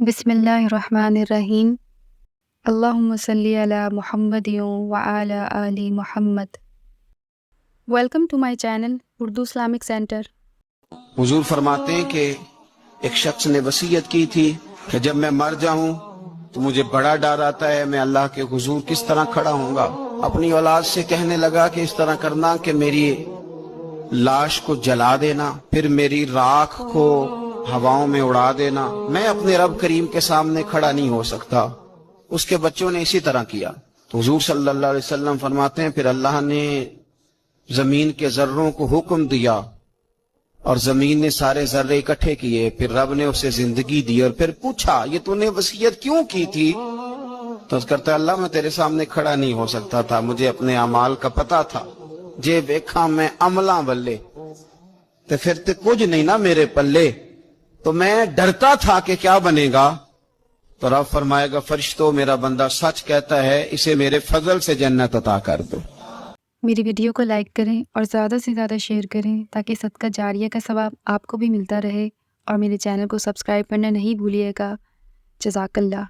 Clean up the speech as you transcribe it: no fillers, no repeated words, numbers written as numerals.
بسم اللہ الرحمن الرحیم۔ اللہم صلی علی محمد وعلی آل محمد۔ Welcome to my channel Urdu Islamic centre. حضور فرماتے ہیں کہ ایک شخص نے وصیت کی تھی کہ جب میں مر جاؤں تو مجھے بڑا ڈر آتا ہے، میں اللہ کے حضور کس طرح کھڑا ہوں گا۔ اپنی اولاد سے کہنے لگا کہ اس طرح کرنا کہ میری لاش کو جلا دینا، پھر میری راکھ کو ہواؤں میں اڑا دینا، میں اپنے رب کریم کے سامنے کھڑا نہیں ہو سکتا۔ اس کے بچوں نے اسی طرح کیا تو حضور صلی اللہ علیہ وسلم فرماتے ہیں پھر اللہ نے زمین کے ذروں کو حکم دیا اور زمین نے سارے ذرے اکٹھے کیے، پھر رب نے اسے زندگی دی اور پھر پوچھا یہ تو نے وصیت کیوں کی تھی؟ تو اس کرتا اللہ میں تیرے سامنے کھڑا نہیں ہو سکتا تھا، مجھے اپنے اعمال کا پتہ تھا، جے ویکھاں میں عملاں والے تے پھر تے کچھ نہیں نا میرے پلے، تو میں ڈرتا تھا کہ کیا بنے گا۔ تو رب فرمائے گا فرشتوں میرا بندہ سچ کہتا ہے، اسے میرے فضل سے جنت عطا کر دو۔ میری ویڈیو کو لائک کریں اور زیادہ سے زیادہ شیئر کریں تاکہ صدقہ جاریہ کا ثواب آپ کو بھی ملتا رہے، اور میرے چینل کو سبسکرائب کرنا نہیں بھولیے گا۔ جزاک اللہ۔